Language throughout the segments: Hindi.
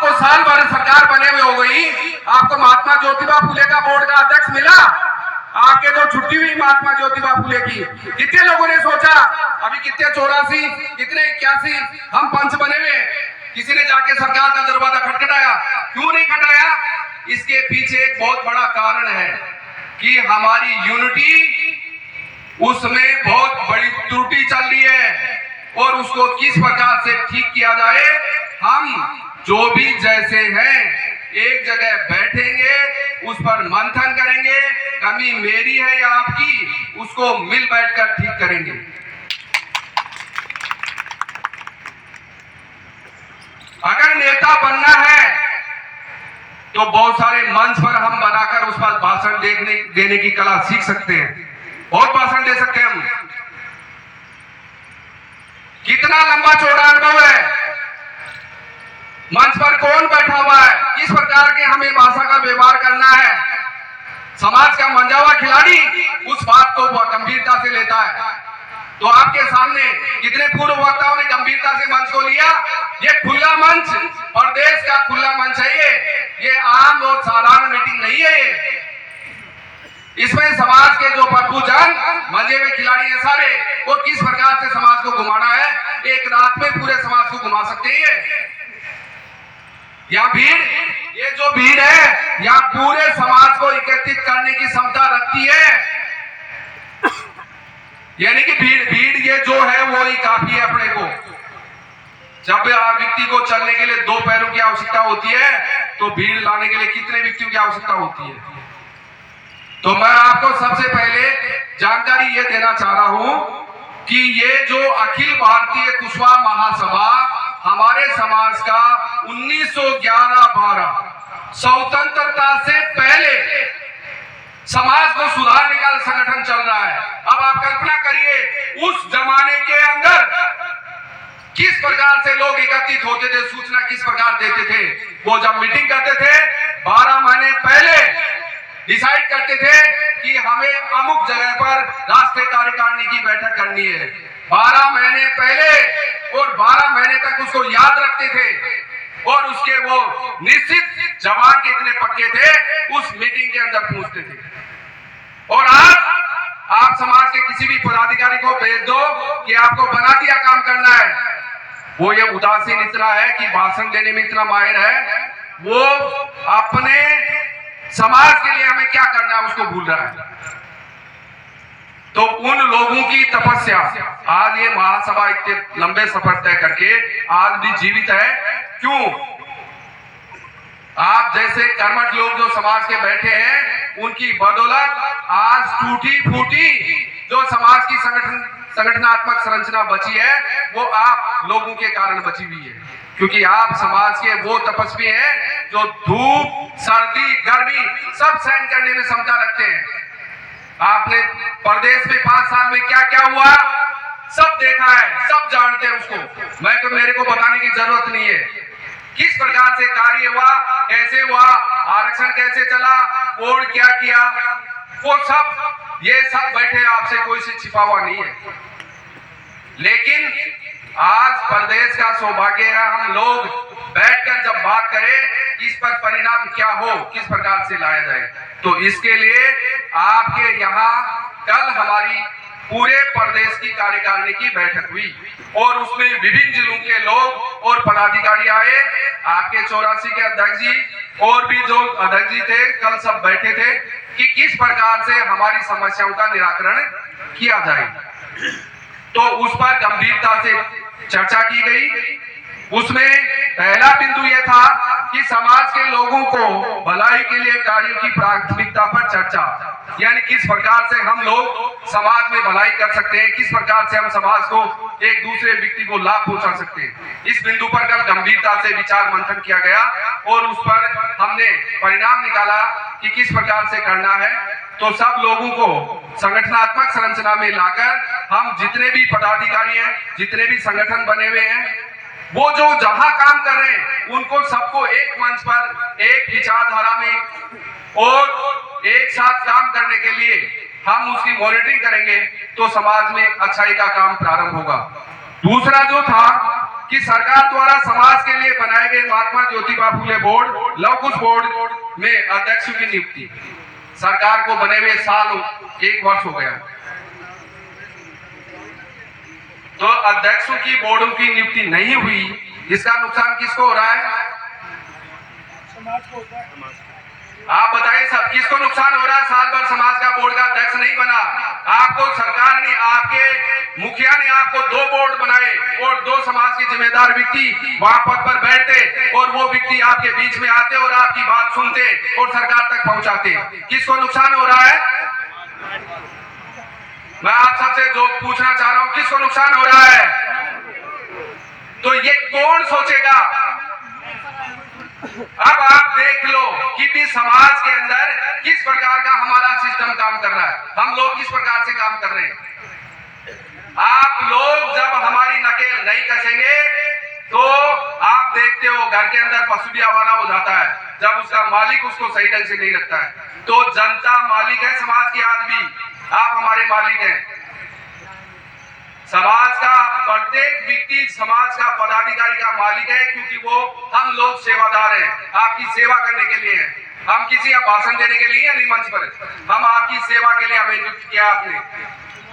आपको साल भर सरकार बने हुए हो गई, आपको महात्मा ज्योतिबा फुले का बोर्ड का अध्यक्ष मिला, आके तो छुट्टी हुई महात्मा ज्योतिबा फुले की। कितने लोगों ने सोचा, अभी कितने 84 कितने 81 हम पंच बने हुए, किसी ने जाके सरकार का दरवाजा खटखटाया? क्यों नहीं खटाया? इसके पीछे एक बहुत बड़ा कारण है कि हमारी यूनिटी, उसमें बहुत बड़ी त्रुटि चल रही है और उसको किस प्रकार से ठीक किया जाए। हम जो भी जैसे हैं एक जगह बैठेंगे, उस पर मंथन करेंगे, कमी मेरी है या आपकी, उसको मिल बैठकर ठीक करेंगे। अगर नेता बनना है तो बहुत सारे मंच पर हम बनाकर उस पर भाषण देने की कला सीख सकते हैं, बहुत भाषण दे सकते हैं हम। कितना लंबा चौड़ा अनुभव है, मंच पर कौन बैठा हुआ है, किस प्रकार के हमें भाषा का व्यवहार करना है। समाज का मंझावा खिलाड़ी उस बात को गंभीरता से लेता है। तो आपके सामने कितने पूर्व वक्ताओं ने गंभीरता से मंच को लिया। ये खुला मंच, प्रदेश का खुला मंच है, ये आम और साधारण मीटिंग नहीं है। इसमें समाज के जो प्रभुजन मंजे में खिलाड़ी हैं सारे, वो किस प्रकार से समाज को घुमाना है, एक रात में पूरे समाज को घुमा सकते हैं। यहाँ भीड़, ये जो भीड़ है, यहाँ पूरे समाज को एकत्रित करने की क्षमता रखती है। यानी कि भीड़ ये जो है वो ही काफी है अपने को। जब व्यक्ति को चलने के लिए 2 पैरों की आवश्यकता होती है, तो भीड़ लाने के लिए कितने व्यक्तियों की आवश्यकता होती है। तो मैं आपको सबसे पहले जानकारी ये देना चाह रहा हूं कि ये जो अखिल भारतीय कुशवाहा महासभा हमारे समाज का 1911-12 स्वतंत्रता से पहले समाज को सुधारने का संगठन चल रहा है। अब आप कल्पना करिए उस जमाने के अंदर किस प्रकार से लोग एकत्रित होते थे, सूचना किस प्रकार देते थे। वो जब मीटिंग करते थे 12 महीने पहले डिसाइड करते थे कि हमें अमुक जगह पर राष्ट्रीय कार्यकारिणी की बैठक करनी है। 12 महीने पहले और 12 महीने तक उसको याद रखते थे और उसके वो निश्चित जवान के इतने पक्के थे, उस मीटिंग के अंदर पूछते थे। और आज आप समाज के किसी भी पदाधिकारी को भेज दो कि आपको बना दिया काम करना है, वो ये उदासीन इतना है कि भाषण देने में इतना माहिर है, वो अपने समाज के लिए हमें क्या करना है उसको भूल रहा है। तो उन लोगों की तपस्या आज ये महासभा इतने लंबे सफर तय करके आज भी जीवित है। क्यों? आप जैसे कर्मठ लोग जो समाज के बैठे हैं, उनकी बदौलत आज टूटी फूटी जो समाज की संगठनात्मक संरचना बची है, वो आप लोगों के कारण बची हुई है। क्योंकि आप समाज के वो तपस्वी हैं जो धूप, सर्दी, गर्मी सब सहन करने में क्षमता रखते हैं। आपने प्रदेश में 5 साल में क्या क्या हुआ सब देखा है, सब जानते हैं उसको। मेरे को बताने की जरूरत नहीं है किस प्रकार से कार्य हुआ, कैसे हुआ, आरक्षण कैसे चला, बोर्ड क्या किया, वो सब ये सब बैठे, आपसे कोई से छिपा हुआ नहीं है। लेकिन आज प्रदेश का सौभाग्य है, हम लोग बैठकर जब बात करें इस पर परिणाम क्या हो, किस प्रकार से लाया जाए। तो इसके लिए आपके यहाँ कल हमारी पूरे प्रदेश की कार्यकारिणी की बैठक हुई और उसमें विभिन्न जिलों के लोग और पदाधिकारी आए। आपके 84 के अध्यक्ष जी और भी जो अध्यक्ष जी थे, कल सब बैठे थे कि किस प्रकार से हमारी समस्याओं का निराकरण किया जाए। तो उस पर गंभीरता से चर्चा की गई। उसमें पहला बिंदु यह था कि समाज के लोगों को भलाई के लिए कार्यों की प्राथमिकता पर चर्चा, यानी किस प्रकार से हम लोग समाज में भलाई कर सकते हैं, किस प्रकार से हम समाज को एक दूसरे व्यक्ति को लाभ पहुंचा सकते हैं। इस बिंदु पर कल गंभीरता से विचार मंथन किया गया और उस पर हमने परिणाम निकाला कि किस प्रकार से करना है। तो सब लोगों को संगठनात्मक संरचना में लाकर हम जितने भी पदाधिकारी हैं, जितने भी संगठन बने हुए हैं, वो जो जहां काम कर रहे हैं, उनको सबको एक मंच पर एक विचारधारा में और एक साथ काम करने के लिए हम उसकी मॉनिटरिंग करेंगे तो समाज में अच्छाई का काम प्रारंभ होगा। दूसरा जो था कि सरकार द्वारा समाज के लिए बनाए गए महात्मा ज्योतिबा फूले बोर्ड लव कुश बोर्ड में अध्यक्ष की नियुक्ति सरकार को बने हुए साल 1 वर्ष हो गया, तो अध्यक्षों की बोर्डों की नियुक्ति नहीं हुई, इसका नुकसान किसको हो रहा है? आप बताइए सब, किसको नुकसान हो रहा है? साल भर समाज का बोर्ड का अध्यक्ष नहीं बना, आपको सरकार ने, आपके मुखिया ने आपको 2 बोर्ड बनाए और 2 समाज के जिम्मेदार व्यक्ति वहां पद पर बैठते और वो व्यक्ति आपके बीच में आते और आपकी बात सुनते और सरकार तक पहुंचाते। किसको नुकसान हो रहा है? मैं आप सबसे जो पूछना चाह रहा हूं, किसको नुकसान हो रहा है? तो ये कौन सोचेगा? अब आप देख लो कि भी समाज के अंदर किस प्रकार का हमारा सिस्टम काम कर रहा है, हम लोग किस प्रकार से काम कर रहे हैं। आप लोग जब हमारी नकेल नहीं कसेंगे तो आप देखते हो घर के अंदर पशु भी आवारा हो जाता है, जब उसका मालिक उसको सही ढंग से नहीं रखता है। तो जनता मालिक है समाज की, आज भी आप हमारे मालिक हैं। समाज का प्रत्येक व्यक्ति समाज का पदाधिकारी का मालिक है, क्योंकि वो हम लोग सेवादार हैं, आपकी सेवा करने के लिए हैं। हम किसी का भाषण देने के लिए नहीं मंच पर, हम आपकी सेवा के लिए हमें नियुक्त किया आपने,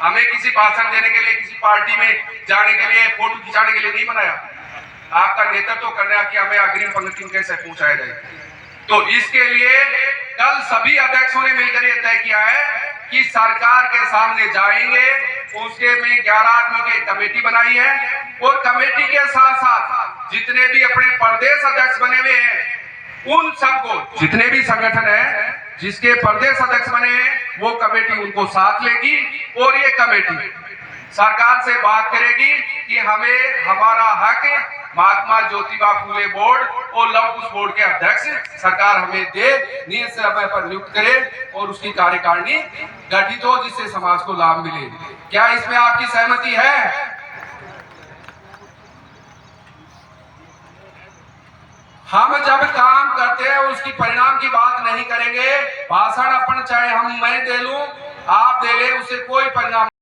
हमें किसी भाषण देने के लिए, किसी पार्टी में जाने के लिए, फोटो खिंचाने के लिए नहीं बनाया। आपका नेतृत्व करने की हमें अग्रिम पंक्ति में कैसे पहुंचाया जाए। तो इसके लिए कल सभी अध्यक्षों ने मिलकर यह तय किया है कि सरकार के सामने जाएंगे, उसके में 11 आदमी की कमेटी बनाई है और कमेटी के साथ साथ जितने भी अपने प्रदेश अध्यक्ष बने हुए हैं उन सबको, जितने भी संगठन है जिसके प्रदेश अध्यक्ष बने हैं, वो कमेटी उनको साथ लेगी और ये कमेटी सरकार से बात करेगी कि हमें हमारा हक महात्मा ज्योतिबा फूले बोर्ड और लव कुश बोर्ड के अध्यक्ष सरकार हमें दे, नियत समय पर नियुक्त करे और उसकी कार्यकारिणी गठित हो जिससे समाज को लाभ मिले। क्या इसमें आपकी सहमति है? हम जब काम करते हैं उसकी परिणाम की बात नहीं करेंगे। भाषण अपन चाहे मैं दे लूं, आप दे ले, उससे कोई परिणाम